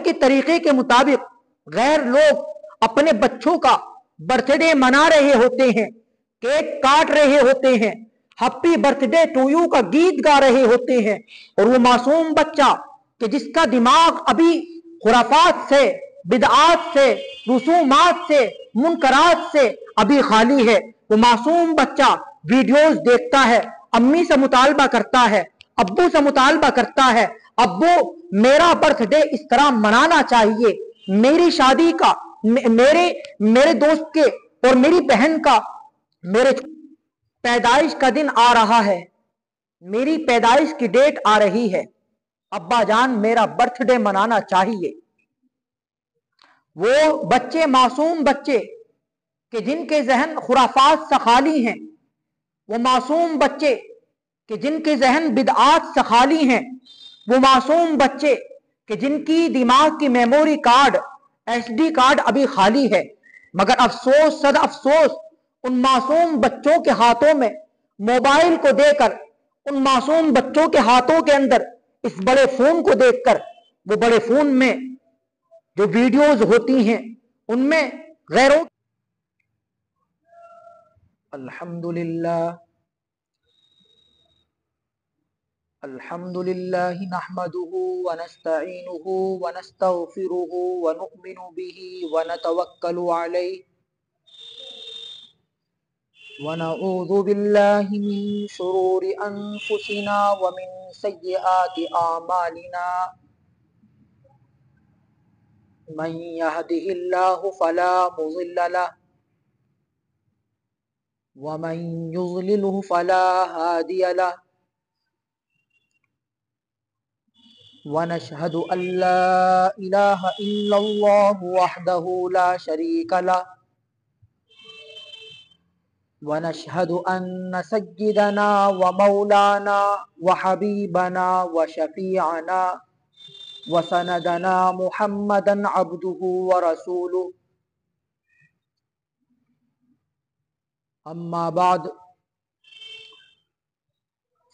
کے طریقے کے مطابق غیر لوگ اپنے بچوں کا برتھ ڈے منا رہے ہوتے ہیں، کیک کاٹ رہے ہوتے ہیں، happy birthday to you کا گیت گا رہے ہوتے ہیں، اور وہ معصوم بچہ کہ جس کا دماغ ابھی خرافات سے، بدعات سے، رسومات سے، منکرات سے ابھی خالی ہے، وہ معصوم بچہ ویڈیوز دیکھتا ہے، امی سے مطالبہ کرتا ہے، ابو سے مطالبہ کرتا ہے، ابو میرا برتھ ڈے اس طرح منانا چاہیے، میری شادی کا، میرے دوست کے اور میری بہن کا میرے پیدائش کا دن آ رہا ہے، میری پیدائش کی ڈیٹ آ رہی ہے، ابا جان میرا برتھ ڈے منانا چاہیے۔ وہ بچے، معصوم بچے کہ جن کے ذہن خرافات سے خالی ہیں، وہ معصوم بچے کہ جن کے ذہن بدعات سے خالی ہیں، وہ معصوم بچے کہ جن کی دماغ کی memory card, S D card ابھی خالی ہے، مگر افسوس صد افسوس ان معصوم بچوں کے ہاتھوں میں موبائل کو دے کر، ان معصوم بچوں کے ہاتھوں کے اندر اس بڑے فون کو دیکھ کر، وہ بڑے فون میں جو ویڈیوز ہوتی ہیں ان میں غیروں الحمدللہ نحمده ونستعینه ونستغفره ونؤمن به ونتوکل علیہ ونعوذ باللہ من شرور انفسنا ومن سیئات اعمالنا من يهده الله فلا مضل له ومن يضلله فلا هادي له ونشهد أن لا إله إلا الله وحده لا شريك له ونشهد أن سيدنا ومولانا وحبيبنا وشفيعنا وسندنا محمدا عبده ورسوله أما بعد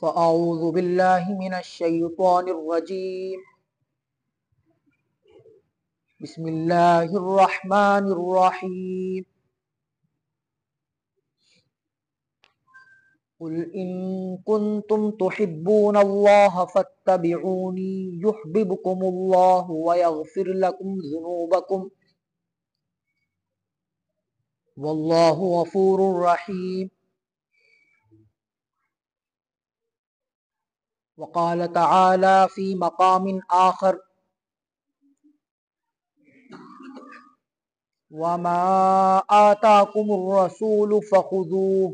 فأعوذ بالله من الشيطان الرجيم بسم الله الرحمن الرحيم قل إن كنتم تحبون الله فاتبعوني يحببكم الله ويغفر لكم ذنوبكم والله غفور رحيم وقال تعالى في مقام آخر وما آتاكم الرسول فخذوه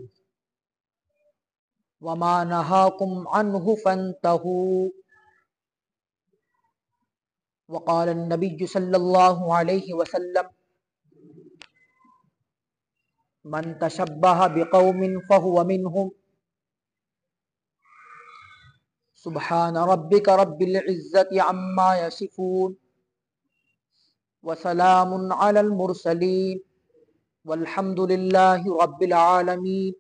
وما نهاكم عنه فانتهوا وقال النبي صلى الله عليه وسلم من تشبه بقوم فهو منهم سبحان ربك رب العزة عما يصفون وسلام على المرسلين والحمد لله رب العالمين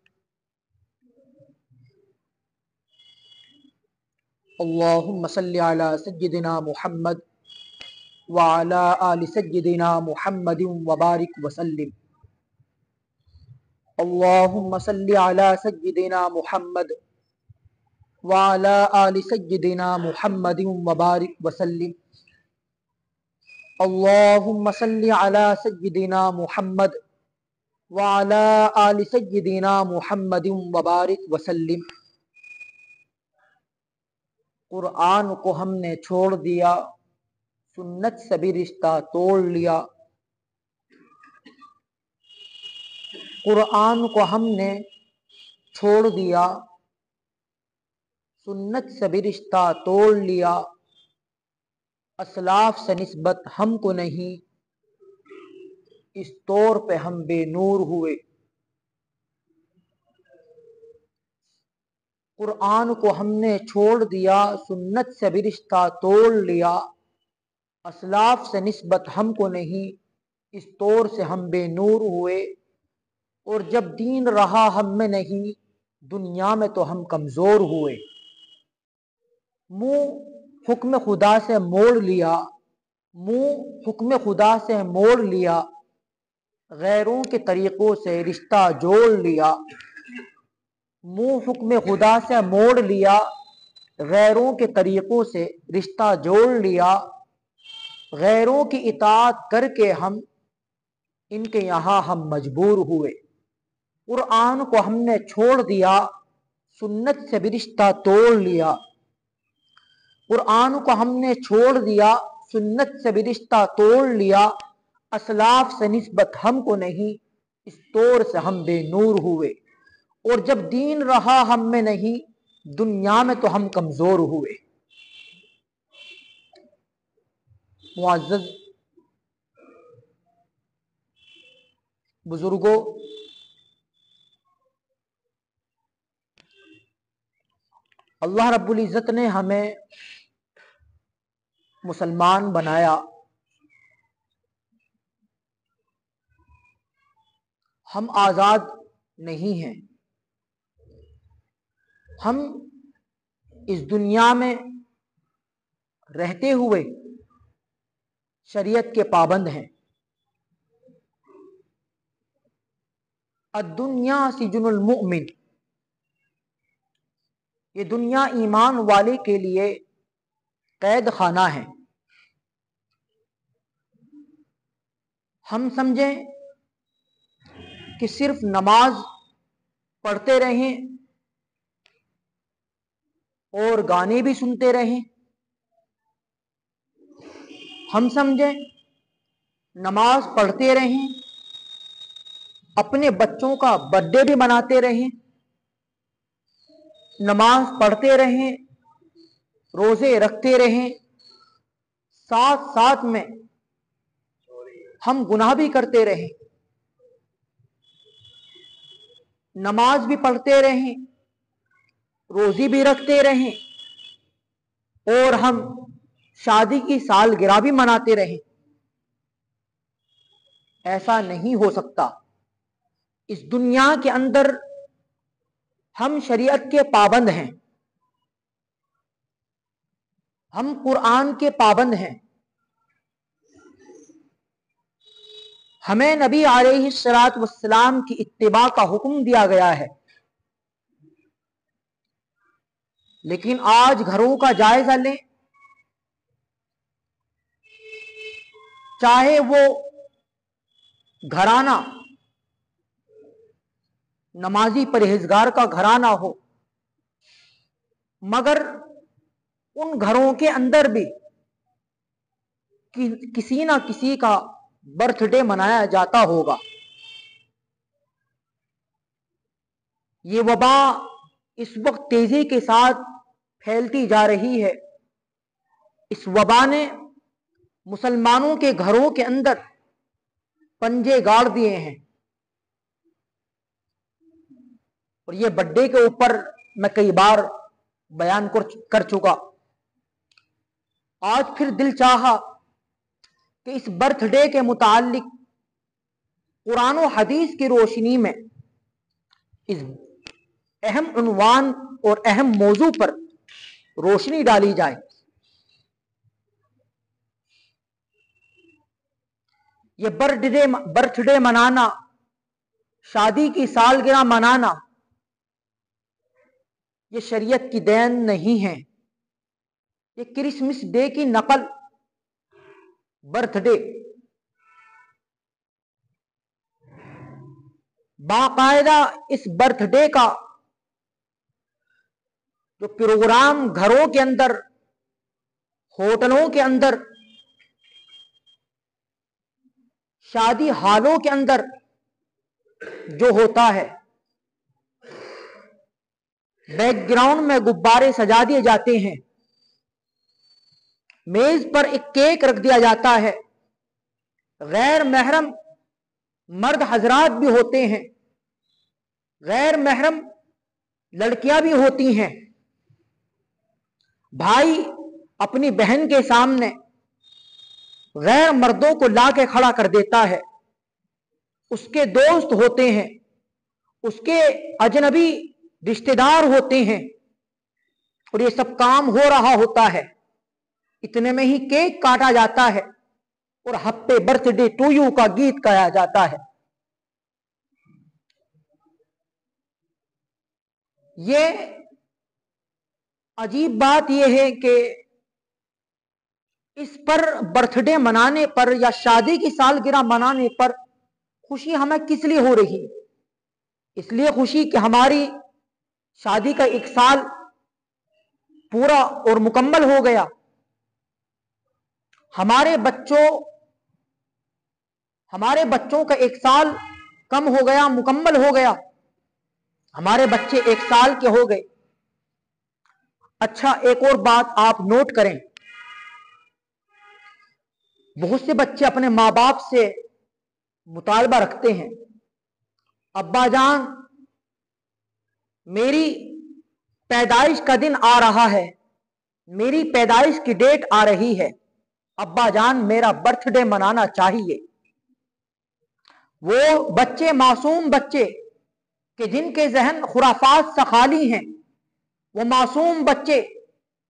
اللهم صل على سيدنا محمد وعلى آل سيدنا محمد وبارك وسلم اللهم صل على سيدنا محمد وعلى آل سيدنا محمد وبارك وسلم اللهم صل على سيدنا محمد وعلى آل سيدنا محمد وبارك وسلم قرآن کو ہم نے چھوڑ دیا، سنت سے بھی رشتہ توڑ لیا۔ قرآن کو ہم نے چھوڑ دیا، سنت سے بھی رشتہ توڑ لیا، اسلاف سے نسبت ہم کو نہیں، اس طور پہ ہم بے نور ہوئے۔ قرآن کو ہم نے چھوڑ دیا، سنت سے بھی رشتہ توڑ لیا، اسلاف سے نسبت ہم کو نہیں، اس طور سے ہم بے نور ہوئے، اور جب دین رہا ہم میں نہیں، دنیا میں تو ہم کمزور ہوئے۔ منہ حکم خدا سے موڑ لیا، मुंह हुक्म खुदा से मोड़ लिया, गैरों के तरीकों से रिश्ता जोड़ लिया। मुंह हुक्म खुदा से मोड़ लिया, गैरों के तरीकों से रिश्ता जोड़ लिया। गैरों की इताअत करके हम इनके यहाँ हम मजबूर हुए। कुरान को हमने छोड़ दिया, सुन्नत से भी रिश्ता तोड़ लिया। कुरान को हमने छोड़ दिया, सुन्नत से भी रिश्ता तोड़ लिया। असलाफ से निस्बत हमको नहीं, इस तौर से हम बेनूर हुए। और जब दीन रहा हम में नहीं, दुनिया में तो हम कमजोर हुए। मुअज़्ज़ज़ बुजुर्गों, अल्लाह रब्बुल इज़्ज़त ने हमें मुसलमान बनाया। हम आज़ाद नहीं हैं। हम इस दुनिया में रहते हुए शरीयत के पाबंद हैं। अद्दुनिया सिजनुल मुमिन, ये दुनिया ईमान वाले के लिए कैद खाना है। हम समझें कि सिर्फ नमाज पढ़ते रहें और गाने भी सुनते रहें। हम समझें नमाज पढ़ते रहें, अपने बच्चों का बर्थडे भी मनाते रहें, नमाज पढ़ते रहें, रोजे रखते रहें, साथ साथ में हम गुनाह भी करते रहें। नमाज भी पढ़ते रहें, रोजी भी रखते रहें और हम शादी की सालगिरह भी मनाते रहें। ऐसा नहीं हो सकता। इस दुनिया के अंदर हम शरीयत के पाबंद हैं, हम कुरान के पाबंद हैं। हमें नबी अलैहिस्सलातु वस्सलाम की इत्तिबा का हुक्म दिया गया है। लेकिन आज घरों का जायजा लें, चाहे वो घराना नमाजी परहेजगार का घराना हो, मगर उन घरों के अंदर भी किसी ना किसी का बर्थडे मनाया जाता होगा। ये वबा इस वक्त तेजी के साथ फैलती जा रही है। इस वबा ने मुसलमानों के घरों के अंदर पंजे गाड़ दिए हैं। और ये बर्थडे के ऊपर मैं कई बार बयान कर चुका। आज फिर दिल चाहा कि इस बर्थडे के मुतालिक कुरान और हदीस की रोशनी में इस अहम उन्वान और अहम मौजू पर रोशनी डाली जाए। ये बर्थडे मनाना, शादी की सालगिरह मनाना, ये शरीयत की देन नहीं है। ये क्रिसमस डे की नकल बर्थडे, बाकायदा इस बर्थडे का जो प्रोग्राम घरों के अंदर, होटलों के अंदर, शादी हालों के अंदर जो होता है, बैकग्राउंड में गुब्बारे सजा दिए जाते हैं, मेज पर एक केक रख दिया जाता है, गैर महरम मर्द हजरात भी होते हैं, गैर महरम लड़कियां भी होती हैं। भाई अपनी बहन के सामने गैर मर्दों को लाके खड़ा कर देता है। उसके दोस्त होते हैं, उसके अजनबी रिश्तेदार होते हैं, और ये सब काम हो रहा होता है। इतने में ही केक काटा जाता है, اور हैप्पी बर्थडे टू यू का गीत गाया जाता है। ये अजीब बात यह है कि इस पर बर्थडे मनाने पर या शादी की सालगिरह मनाने पर खुशी हमें किस लिए हो रही है? इसलिए खुशी कि हमारी शादी का 1 साल पूरा और मुकम्मल हो गया, हमारे बच्चों का 1 साल कम हो गया, मुकम्मल हो गया, हमारे बच्चे 1 साल के हो गए। अच्छा, एक और बात आप नोट करें, बहुत से बच्चे अपने माँ बाप से मुतालबा रखते हैं, अब्बा जान मेरी पैदाइश का दिन आ रहा है, मेरी पैदाइश की डेट आ रही है, अब्बा जान मेरा बर्थडे मनाना चाहिए। वो बच्चे, मासूम बच्चे कि जिनके जहन खुराफात से खाली हैं, वो मासूम बच्चे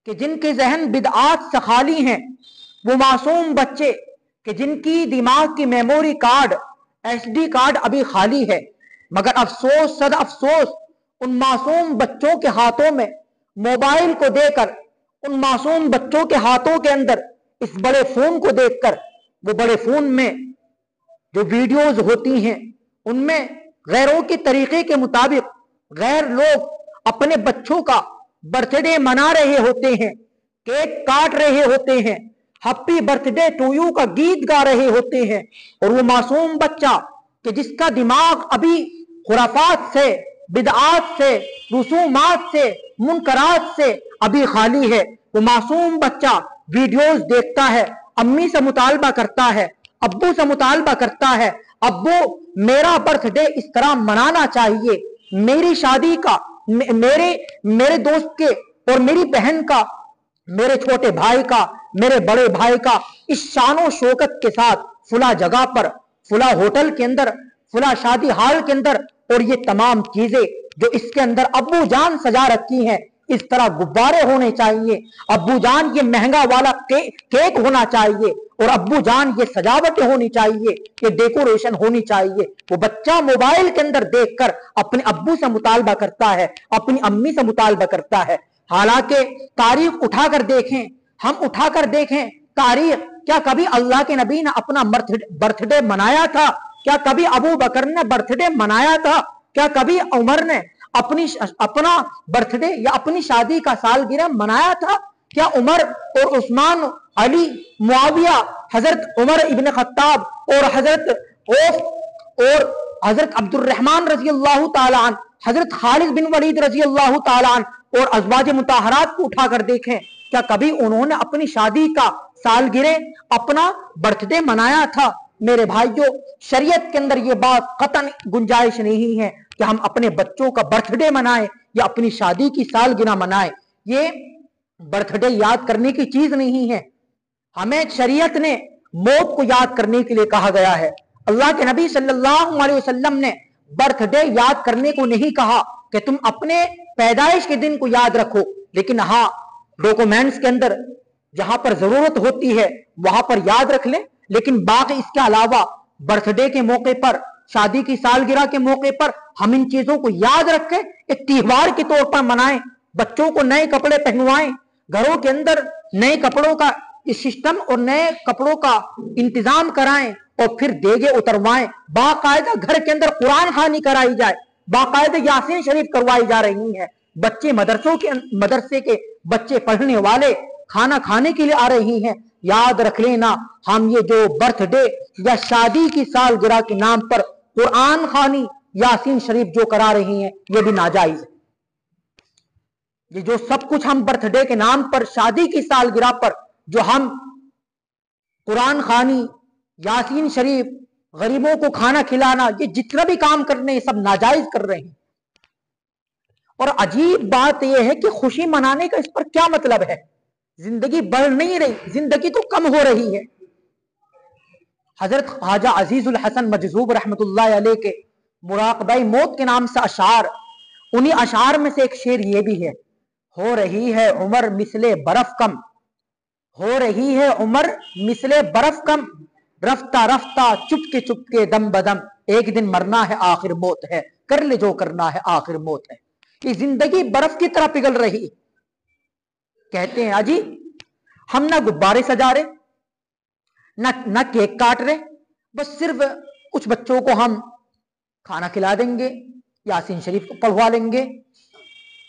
कि जिनके जहन बिदआत से खाली हैं, वो मासूम बच्चे कि जिनकी दिमाग की मेमोरी कार्ड, SD कार्ड अभी खाली है। मगर अफसोस, सद अफसोस, उन मासूम बच्चों के हाथों में मोबाइल को देकर, उन मासूम बच्चों के हाथों के अंदर इस बड़े फोन को देखकर, वो बड़े फोन में जो वीडियोस होती हैं उनमें गैरों के तरीके के मुताबिक गैर लोग अपने बच्चों का बर्थडे मना रहे होते हैं, केक काट रहे होते हैं, हैप्पी बर्थडे टू यू का गीत गा रहे होते हैं। और वो मासूम बच्चा कि जिसका दिमाग अभी खुराफात से, बिदआत से, रुसूमात से, मुनकरात से अभी खाली है, वो मासूम बच्चा वीडियोस देखता है, अम्मी से मुतालबा करता है, अब्बू से मुतालबा करता है, अब्बू मेरा बर्थडे इस तरह मनाना चाहिए, मेरी शादी का, मेरे दोस्त के और मेरी बहन का, मेरे छोटे भाई का, मेरे बड़े भाई का इस शानो शौकत के साथ फुला जगह पर, फुला होटल के अंदर, फुला शादी हाल के अंदर, और ये तमाम चीजें जो इसके अंदर अब्बू जान सजा रखी हैं, इस तरह गुब्बारे होने चाहिए, अब्बू जान ये महंगा वाला केक होना चाहिए, और अब्बू जान ये सजावटें होनी चाहिए, ये डेकोरेशन होनी चाहिए। वो बच्चा मोबाइल के अंदर देखकर अपने अब्बू से मुतालबा करता है, अपनी अम्मी से मुतालबा करता है। हालांकि तारीख उठाकर देखें, हम उठाकर देखें तारीख, क्या कभी अल्लाह के नबी ने अपना बर्थडे मनाया था? क्या कभी अबू बकर ने बर्थडे मनाया था? क्या कभी उमर ने अपना बर्थडे या अपनी शादी का सालगिरह मनाया था? क्या उमर और उस्मान, अली, मुआविया, हजरत उमर इब्न खत्ताब और हजरत अब्दुर्रहमान रजी अल्लाह ताला अन्हु, हजरत खालिद बिन वलीद रजी अल्लाह ताला अन्हु और अज़वाज मुताहरात को उठाकर देखें, क्या कभी उन्होंने अपनी शादी का सालगिरह, अपना बर्थडे मनाया था? मेरे भाइयों, शरीयत के अंदर यह बात कतन गुंजाइश नहीं है कि हम अपने बच्चों का बर्थडे मनाएं या अपनी शादी की सालगिरह मनाएं। ये बर्थडे याद करने की चीज नहीं है। हमें शरीयत ने मौत को याद करने के लिए कहा गया है। अल्लाह के नबी सल्लल्लाहु अलैहि वसल्लम ने बर्थडे याद करने को नहीं कहा कि तुम अपने पैदाइश के दिन को याद रखो, लेकिन हाँ, डॉक्यूमेंट्स के अंदर जहां पर जरूरत होती है वहां पर याद रख लें, लेकिन बाकी इसके अलावा बर्थडे के मौके पर, शादी की सालगिरह के मौके पर हम इन चीजों को याद रखें, एक त्योहार के तौर पर मनाएं, बच्चों को नए कपड़े पहनवाएं, घरों के अंदर नए कपड़ों का सिस्टम और नए कपड़ों का इंतजाम कराएं और फिर देगे उतरवाएं। बाकायदा घर के अंदर कुरान खानी कराई जाए, बाकायदा यासीन शरीफ करवाई जा रही है, बच्चे मदरसे के बच्चे पढ़ने वाले खाना खाने के लिए आ रही हैं। याद रख लेना, हम ये जो बर्थडे या शादी की सालगिरह के नाम पर कुरान खानी, यासीन शरीफ जो करा रही हैं, ये भी नाजायज है। ये जो सब कुछ हम बर्थडे के नाम पर, शादी की सालगिरह पर जो हम कुरान खानी, यासीन शरीफ, गरीबों को खाना खिलाना, ये जितना भी काम कर रहे हैं सब नाजायज कर रहे हैं। और अजीब बात यह है कि खुशी मनाने का इस पर क्या मतलब है? जिंदगी बढ़ नहीं रही, जिंदगी तो कम हो रही है। हजरत ख्वाजा अजीजुल हसन मजजूब रहमतुल्लाह अलैह के मुराकबाए मौत के नाम से अशार, उन्हीं अशार में से एक शेर ये भी है, हो रही है उम्र मिसले बर्फ कम, हो रही है उम्र मिसले बर्फ कम, रफ्ता रफ्ता चुपके दम बदम, एक दिन मरना है आखिर मौत है, कर ले जो करना है आखिर मौत है। ये जिंदगी बर्फ की तरह पिघल रही। कहते हैं अजी हम ना गुब्बारे सजा रहे, ना केक काट रहे, बस सिर्फ कुछ बच्चों को हम खाना खिला देंगे, यासीन शरीफ पढ़वा लेंगे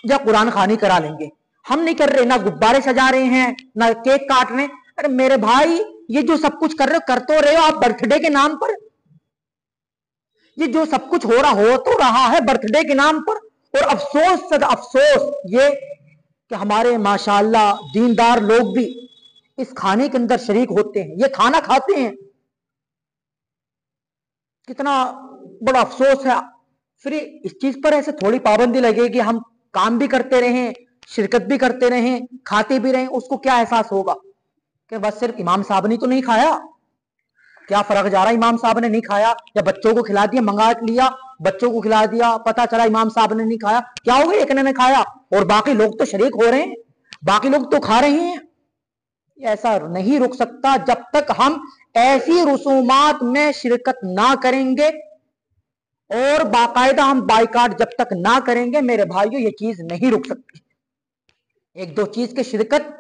या कुरान खानी करा लेंगे। हम नहीं कर रहे, ना गुब्बारे सजा रहे हैं, ना केक काट रहे। अरे मेरे भाई, ये जो सब कुछ कर रहे हो, कर तो रहे हो आप बर्थडे के नाम पर। ये जो सब कुछ हो तो रहा है बर्थडे के नाम पर। और अफसोस सद अफसोस ये कि हमारे माशाअल्लाह दीनदार लोग भी इस खाने के अंदर शरीक होते हैं, ये खाना खाते हैं। कितना बड़ा अफसोस है। फिर इस चीज पर ऐसे थोड़ी पाबंदी लगे कि हम काम भी करते रहें, शिरकत भी करते रहें, खाते भी रहें, उसको क्या एहसास होगा कि बस सिर्फ इमाम साहब ने तो नहीं खाया। क्या फर्क जा रहा है इमाम साहब ने नहीं खाया या बच्चों को खिला दिया, मंगा लिया बच्चों को खिला दिया, पता चला इमाम साहब ने नहीं खाया, क्या हो गया एक ने खाया और बाकी लोग तो शरीक हो रहे हैं, बाकी लोग तो खा रहे हैं। ऐसा नहीं रुक सकता जब तक हम ऐसी रसूमात में शिरकत ना करेंगे और बाकायदा हम बाइकाट जब तक ना करेंगे, मेरे भाइयों ये चीज नहीं रुक सकती। एक दो चीज के शिरकत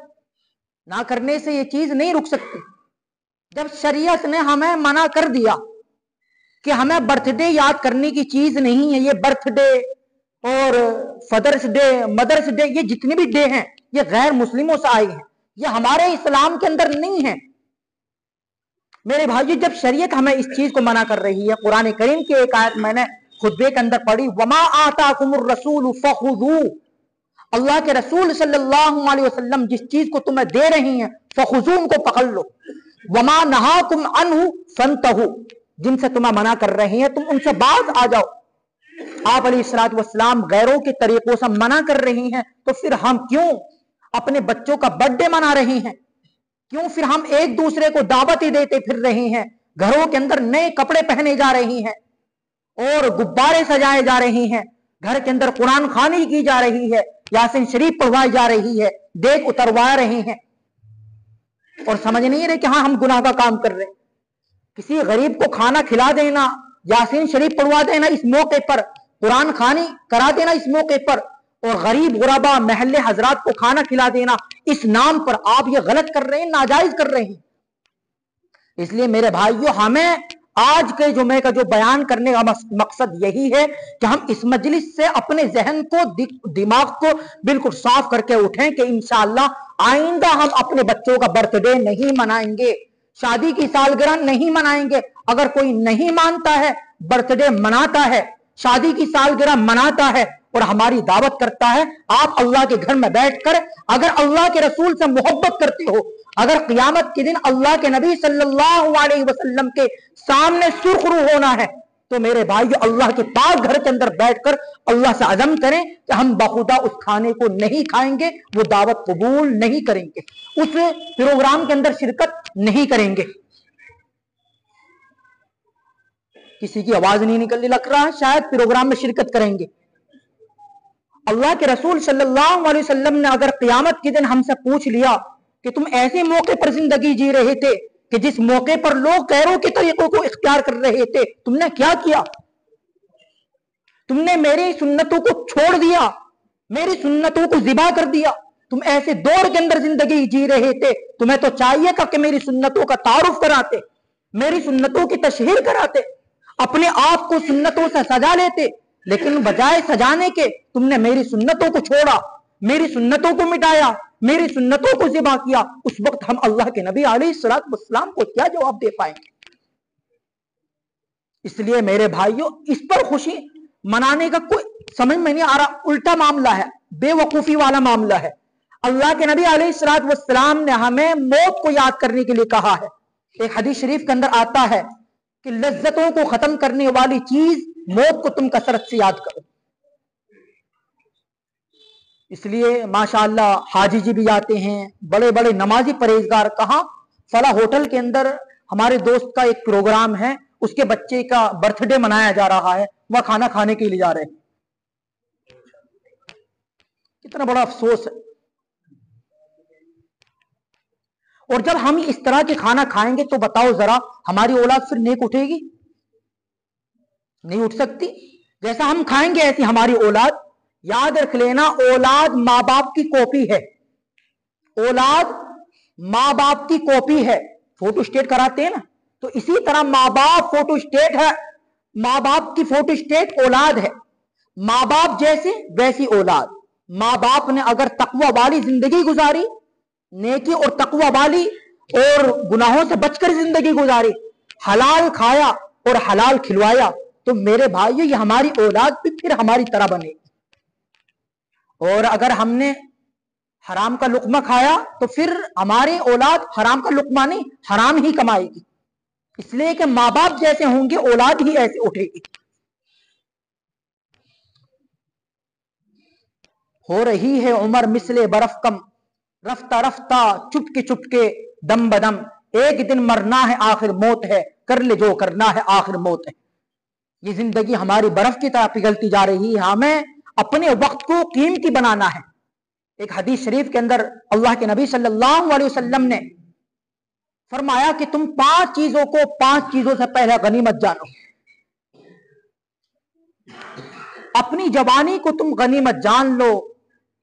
ना करने से ये चीज नहीं रुक सकती। जब शरीयत ने हमें मना कर दिया कि हमें बर्थडे याद करने की चीज नहीं है, ये बर्थडे और फादर्स डे, मदर्स डे, ये जितने भी डे हैं ये गैर मुस्लिमों से आए हैं, ये हमारे इस्लाम के अंदर नहीं है। मेरे भाई, जब शरीयत हमें इस चीज को मना कर रही है, कुरान करीम की एक आयत मैंने खुतबे के अंदर पढ़ी, वमा आताकुमुर रसूल फखुदू, अल्लाह के रसूल सल्लल्लाहु अलैहि वसल्लम जिस चीज को तुम्हें दे रही हैं फखुजू, उनको पकड़ लो, वमा नहाकुम अन्हु फंतहु, जिनसे तुम्हें मना कर रही हैं तुम उनसे बाज आ जाओ। आप अलैहिस्सलातु वस्सलाम गैरों के तरीकों से मना कर रही हैं, तो फिर हम क्यों अपने बच्चों का बर्थडे मना रहे हैं? क्यों फिर हम एक दूसरे को दावत ही देते फिर रहे हैं? घरों के अंदर नए कपड़े पहने जा रही हैं और गुब्बारे सजाए जा रहे हैं, घर के अंदर कुरान खानी की जा रही है, यासीन शरीफ पढ़वाई जा रही है, देख उतरवा रहे हैं और समझ नहीं रहे कि हाँ हम गुनाह का काम कर रहे हैं। किसी गरीब को खाना खिला देना, यासीन शरीफ पढ़वा देना इस मौके पर, कुरान खानी करा देना इस मौके पर, और गरीब गुरबा महल्ले हजरात को खाना खिला देना इस नाम पर, आप ये गलत कर रहे हैं, नाजायज कर रहे हैं। इसलिए मेरे भाइयों, हमें आज के जुमे का जो बयान करने का मकसद यही है कि हम इस मजलिस से अपने जहन को, दिमाग को बिल्कुल साफ करके उठें कि इंशाअल्लाह आइंदा हम अपने बच्चों का बर्थडे नहीं मनाएंगे, शादी की सालगिरह नहीं मनाएंगे। अगर कोई नहीं मानता है, बर्थडे मनाता है, शादी की सालगिरह मनाता है और हमारी दावत करता है, आप अल्लाह के घर में बैठकर अगर अल्लाह के रसूल से मोहब्बत करते हो, अगर क़यामत के दिन अल्लाह के नबी सल्लल्लाहु अलैहि वसल्लम के सामने सुरखरू होना है, तो मेरे भाई अल्लाह के पाक घर के अंदर बैठकर अल्लाह से अज़म करें कि हम बखुदा उस खाने को नहीं खाएंगे, वो दावत कबूल नहीं करेंगे, उस प्रोग्राम के अंदर शिरकत नहीं करेंगे। किसी की आवाज नहीं निकलने लग रहा है, शायद प्रोग्राम में शिरकत करेंगे। अल्लाह के रसूल सल्लल्लाहु अलैहि वसल्लम ने अगर क़यामत के दिन हमसे पूछ लिया कि तुम ऐसे मौके पर जिंदगी जी रहे थे कि जिस मौके पर लोग गैरों के तरीकों को इख्तियार कर रहे थे, तुमने क्या किया? तुमने मेरी सुन्नतों को छोड़ दिया, मेरी सुन्नतों को ज़िबा कर दिया, तुम ऐसे दौर के अंदर जिंदगी जी रहे थे, तुम्हें तो चाहिए था कि मेरी सुन्नतों का तारुफ कराते, मेरी सुन्नतों की तशहीर कराते, अपने आप को सुन्नतों से सजा लेते, लेकिन बजाय सजाने के तुमने मेरी सुन्नतों को छोड़ा, मेरी सुन्नतों को मिटाया, मेरी सुन्नतों को ज़िबा किया। उस वक्त हम अल्लाह के नबी अलैहिस्सलातु वस्सलाम को क्या जवाब दे पाएंगे? इसलिए मेरे भाइयों, इस पर खुशी मनाने का कोई समझ में नहीं आ रहा, उल्टा मामला है, बेवकूफी वाला मामला है। अल्लाह के नबी अलैहिस्सलातु वस्सलाम ने हमें मौत को याद करने के लिए कहा है। एक हदीस शरीफ के अंदर आता है कि लज्जतों को खत्म करने वाली चीज मौत को तुम कसरत से याद करो। इसलिए माशाअल्लाह हाजी जी भी आते हैं, बड़े बड़े नमाजी परहेजगार। कहाँ? फला होटल के अंदर हमारे दोस्त का एक प्रोग्राम है, उसके बच्चे का बर्थडे मनाया जा रहा है, वह खाना खाने के लिए जा रहे हैं। कितना बड़ा अफसोस है। اور جب ہم اس طرح کے کھانا کھائیں گے تو بتاؤ ذرا ہماری اولاد پھر نیک اٹھے گی؟ نہیں اٹھ سکتی. جیسا ہم کھائیں گے ایسی ہماری اولاد. یاد رکھ لینا اولاد ماں باپ کی کاپی ہے. اولاد ماں باپ کی کاپی ہے. فوٹو اسٹیٹ کراتے ہیں نا, تو اسی طرح ماں باپ فوٹو اسٹیٹ ہے. ماں باپ کی فوٹو اسٹیٹ اولاد ہے. ماں باپ جیسے ویسی اولاد. ماں باپ نے اگر تقوی والی زندگی گزاری, نیکی اور تقوی والی اور گناہوں سے بچ کر زندگی گزاری, حلال کھایا اور حلال کھلوایا, تو میرے بھائیو یہ ہماری اولاد بھی پھر ہماری طرح بنے گی. اور اگر ہم نے حرام کا لقمہ کھایا تو پھر ہماری اولاد حرام کا لقمہ نہیں حرام ہی کمائے گی. اس لیے کہ ماں باپ جیسے ہوں گے اولاد ہی ایسے اٹھے گی. ہو رہی ہے عمر مثل برف کم, رفتہ رفتہ چپ کے دم بدم, ایک دن مرنا ہے آخر موت ہے, کر لے جو کرنا ہے آخر موت ہے. یہ زندگی ہماری برف کی طرح پگھلتی جا رہی ہے. ہمیں اپنے وقت کو قیمتی بنانا ہے. ایک حدیث شریف کے اندر اللہ کے نبی صلی اللہ علیہ وسلم نے فرمایا کہ تم 5 چیزوں کو 5 چیزوں سے پہلے غنیمت جانو. اپنی جوانی کو تم غنیمت جان لو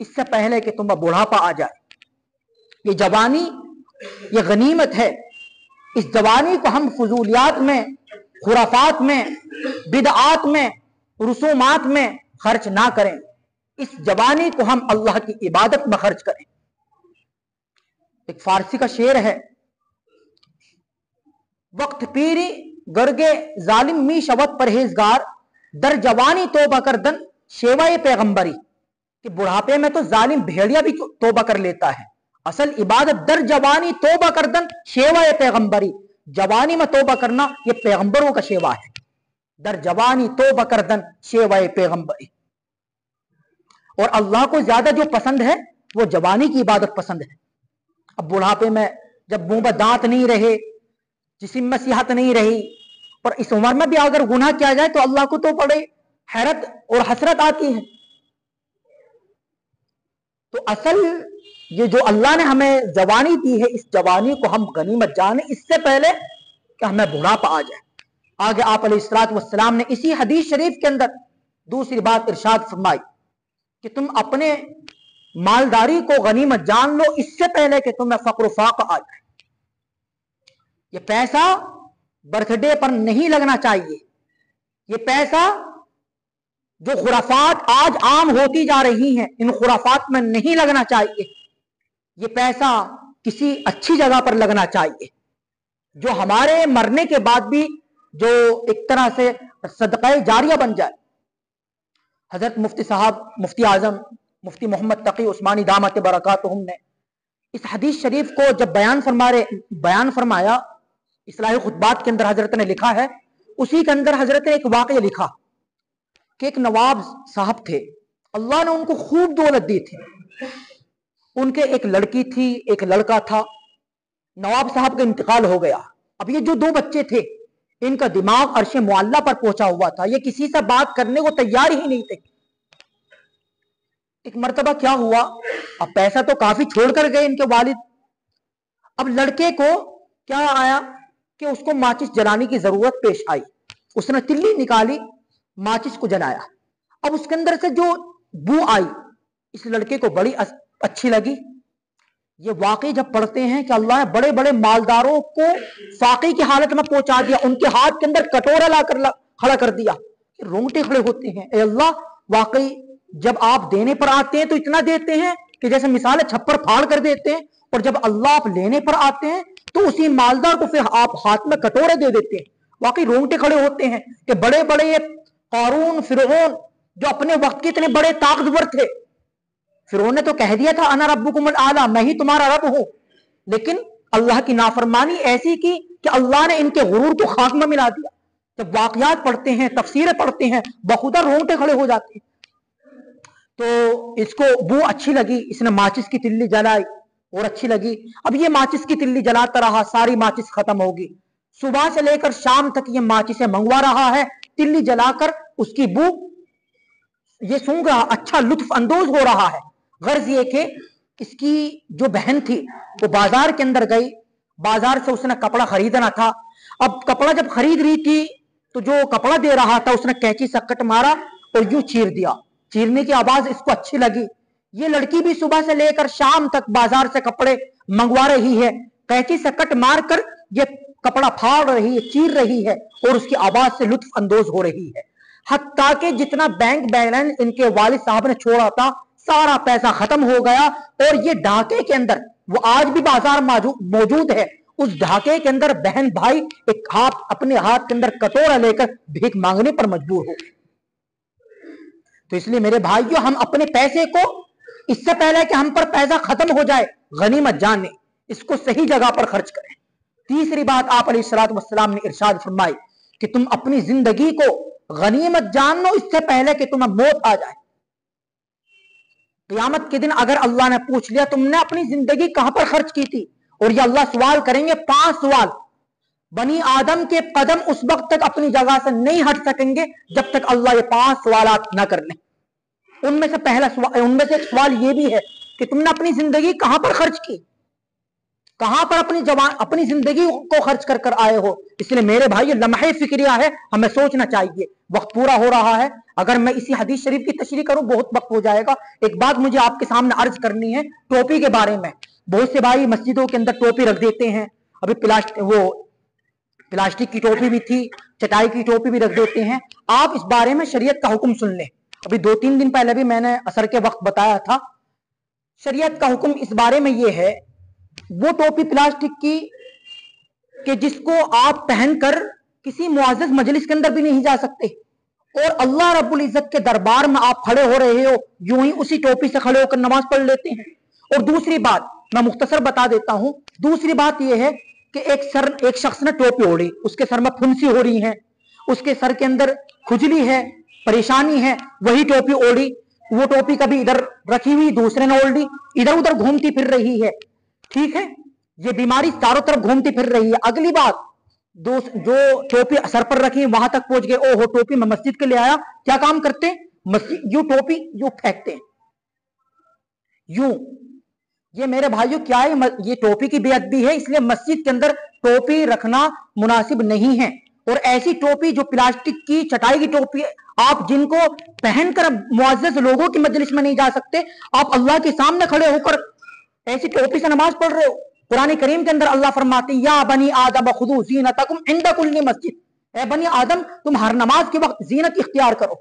اس سے پہلے کہ تم بڑھاپا آ جائے. یہ جوانی یہ غنیمت ہے. اس جوانی کو ہم فضولیات میں, خرافات میں, بدعات میں, رسومات میں خرچ نہ کریں. اس جوانی کو ہم اللہ کی عبادت میں خرچ کریں. ایک فارسی کا شعر ہے, وقت پیری گرگے ظالم می شوت پرہیزگار, در جوانی توبہ کردن شیوائے پیغمبری. کہ بڑھاپے میں تو ظالم بھیڑیا بھی توبہ کر لیتا ہے. اصل عبادت در جوانی توبہ کردن شیوائے پیغمبری. جوانی میں توبہ کرنا یہ پیغمبروں کا شیوا ہے. در جوانی توبہ کردن شیوائے پیغمبری. اور اللہ کو زیادہ جو پسند ہے وہ جوانی کی عبادت پسند ہے. اب بڑھاپے میں جب منہ پر دانت نہیں رہے, جسم میں صحت نہیں رہی, اور اس عمر میں بھی اگر گناہ کیا جائے تو اللہ کو تو بڑے حیرت اور حسرت آتی ہے. تو اصل یہ جو اللہ نے ہمیں جوانی دی ہے, اس جوانی کو ہم غنیمت جانیں اس سے پہلے کہ ہمیں بڑھاپا آ جائے. آگے آپ علیہ الصلوۃ والسلام نے اسی حدیث شریف کے اندر دوسری بات ارشاد فرمائی کہ تم اپنے مالداری کو غنیمت جان لو اس سے پہلے کہ تمہیں فقر و فاقہ آ جائے. یہ پیسہ برتھ ڈے پر نہیں لگنا چاہیے. یہ پیسہ جو خرافات آج عام ہوتی جا رہی ہیں ان خرافات میں نہیں لگنا چاہیے. یہ پیسہ کسی اچھی جگہ پر لگنا چاہیے جو ہمارے مرنے کے بعد بھی جو ایک طرح سے صدقہ جاریہ بن جائے. حضرت مفتی صاحب مفتی اعظم مفتی محمد تقی عثمانی دامت برکاتہم نے اس حدیث شریف کو جب بیان فرمایا, اصلاح خطبات کے اندر حضرت نے لکھا ہے, اسی کے اندر حضرت نے ایک واقعہ لکھا کہ ایک نواب صاحب تھے, اللہ نے ان کو خوب دولت دی تھی. ان کے ایک لڑکی تھی, ایک لڑکا تھا. نواب صاحب کا انتقال ہو گیا. اب یہ جو 2 بچے تھے ان کا دماغ عرش معلیٰ پر پہنچا ہوا تھا. یہ کسی سے بات کرنے کو تیار ہی نہیں تھے. ایک مرتبہ کیا ہوا, اب پیسہ تو کافی چھوڑ کر گئے ان کے والد. اب لڑکے کو کیا آیا کہ اس کو ماچس جلانے کی ضرورت پیش آئی. اس نے تلی نکالی, ماچس کو جلایا. اب اس کے اندر سے جو بو آئی اس لڑکے کو بڑی اچھی لگی. یہ واقعی جب پڑھتے ہیں کہ اللہ نے بڑے بڑے مالداروں کو فاقے کی حالت میں پہنچا دیا, ان کے ہاتھ کے اندر کٹورا لا کر کھڑا کر دیا, رونگٹے کھڑے ہوتے ہیں. اے اللہ, واقعی جب آپ دینے پر آتے ہیں تو اتنا دیتے ہیں کہ جیسے مثال چھپر پھاڑ کر دیتے ہیں, اور جب اللہ آپ لینے پر آتے ہیں تو اسی مالدار کو پھر آپ ہاتھ میں کٹورے دے دیتے ہیں. واقعی رونگٹے کھڑے ہوتے ہیں کہ بڑے بڑے قارون فرعون جو اپنے وقت کے اتنے بڑے طاقتور تھے, فرعون نے تو کہہ دیا تھا انا ربکم الاعلی, میں ہی تمہارا رب ہوں, لیکن اللہ کی نافرمانی ایسی کی کہ اللہ نے ان کے غرور کو خاک میں ملا دیا. جب واقعات پڑھتے ہیں, تفسیریں پڑھتے ہیں, بخدا رونگٹے کھڑے ہو جاتے ہیں. تو اس کو بو اچھی لگی, اس نے ماچس کی تلی جلائی اور اچھی لگی. اب یہ ماچس کی تلی جلاتا رہا, ساری ماچس ختم ہوگی. صبح سے لے کر شام تک یہ ماچسیں منگوا رہا ہے, تلی جلا کر اس کی بو یہ سونگ رہا, اچھا لطف اندوز ہو رہا ہے. غرض یہ کہ इसकी जो बहन थी वो बाजार के अंदर गई, बाजार से उसने कपड़ा खरीदना था। अब कपड़ा जब खरीद रही थी तो जो कपड़ा दे रहा था उसने कैंची से कट मारा और यूं चीर दिया। चीरने की आवाज इसको अच्छी लगी। ये लड़की भी सुबह से लेकर शाम तक बाजार से कपड़े मंगवा रही है, कैंची से कट मार कर ये कपड़ा फाड़ रही है, चीर रही है और उसकी आवाज से लुत्फ अंदोज हो रही है। हत्ता कि जितना बैंक बैलेंस इनके वालिद साहब ने छोड़ा था सारा पैसा खत्म हो गया और ये ढाके के अंदर, वो आज भी बाजार मौजूद है, उस ढाके के अंदर बहन भाई एक हाथ अपने हाथ के अंदर कटोरा लेकर भीख मांगने पर मजबूर हो। तो इसलिए मेरे भाइयों, हम अपने पैसे को इससे पहले कि हम पर पैसा खत्म हो जाए गनीमत जाने, इसको सही जगह पर खर्च करें। तीसरी बात आप अलैहिस्सलातु वस्सलाम ने इरशाद फरमाई कि तुम अपनी जिंदगी को गनीमत जान लो इससे पहले कि तुम्हें मौत आ जाए। क़यामत के दिन अगर अल्लाह ने पूछ लिया तुमने अपनी जिंदगी कहां पर खर्च की थी, और ये अल्लाह सवाल करेंगे 5 सवाल, बनी आदम के कदम उस वक्त तक अपनी जगह से नहीं हट सकेंगे जब तक अल्लाह ये 5 सवाल ना कर ले। उनमें से एक सवाल ये भी है कि तुमने अपनी जिंदगी कहां पर खर्च की, कहां पर अपनी जिंदगी को खर्च कर आए हो। इसलिए मेरे भाई ये लम्हे फिक्रिया है, हमें सोचना चाहिए। वक्त पूरा हो रहा है, अगर मैं इसी हदीस शरीफ की तशरीह करूं बहुत वक्त हो जाएगा। एक बात मुझे आपके सामने अर्ज करनी है टोपी के बारे में। बहुत से भाई मस्जिदों के अंदर टोपी रख देते हैं, अभी प्लास्टिक की टोपी भी थी, चटाई की टोपी भी रख देते हैं। आप इस बारे में शरीयत का हुक्म सुन लें। अभी 2-3 दिन पहले भी मैंने असर के वक्त बताया था। शरीयत का हुक्म इस बारे में यह है, वो टोपी प्लास्टिक की कि जिसको आप पहनकर किसी मुआज़्ज़ज़ मजलिस के अंदर भी नहीं जा सकते, और अल्लाह रब्बुल इज्जत के दरबार में आप खड़े हो रहे हो, यूं ही उसी टोपी से खड़े होकर नमाज पढ़ लेते हैं। और दूसरी बात मैं मुख्तसर बता देता हूं, दूसरी बात यह है कि एक शख्स ने टोपी ओढ़ी, उसके सर में फुंसी हो रही है, उसके सर के अंदर खुजली है, परेशानी है, वही टोपी ओढ़ी, वो टोपी कभी इधर रखी हुई दूसरे ने ओढ़ ली, इधर उधर घूमती फिर रही है, ठीक है, ये बीमारी चारों तरफ घूमती फिर रही है। अगली बात, जो टोपी सर पर रखी वहां तक पहुंच गए, ओहो टोपी मैं मस्जिद के लिए आया, क्या काम करते हैं, मस्जिद यूं टोपी यूं फेंकते हैं, यूं। ये मेरे भाइयों क्या है, ये टोपी की बेअदबी है, इसलिए मस्जिद के अंदर टोपी रखना मुनासिब नहीं है। और ऐसी टोपी जो प्लास्टिक की चटाई की टोपी, आप जिनको पहनकर मुअज़्ज़ज़ लोगों की मजलिस में नहीं जा सकते, आप अल्लाह के सामने खड़े होकर ऐसी टोपी से नमाज पढ़ रहे हो। कुरान करीम के अंदर अल्लाह फरमाते हैं, या बनी आदम खुदू ज़ीनतकुम इंद कुल्ली मस्जिद, ए बनी आदम तुम हर नमाज के वक्त जीनत इख्तियार करो।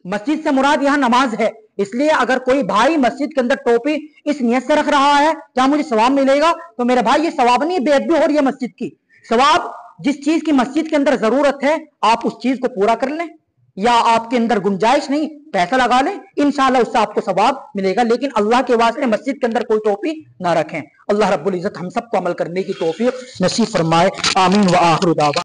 मस्जिद से मुराद यहां नमाज है। इसलिए अगर कोई भाई मस्जिद के अंदर टोपी इस नियत से रख रहा है क्या मुझे सवाब मिलेगा, तो मेरे भाई ये सवाब नहीं, बेअदबी हो रही है मस्जिद की। सवाब जिस चीज की मस्जिद के अंदर जरूरत है आप उस चीज को पूरा कर लें, या आपके अंदर गुंजाइश नहीं पैसा लगा लें, इंशाअल्लाह उससे आपको सवाब मिलेगा। लेकिन अल्लाह के वास्ते मस्जिद के अंदर कोई टोपी ना रखें। अल्लाह रब्बुल इज्जत हम सबको अमल करने की तौफीक नसीब फरमाए। आमीन व आखिर दावा।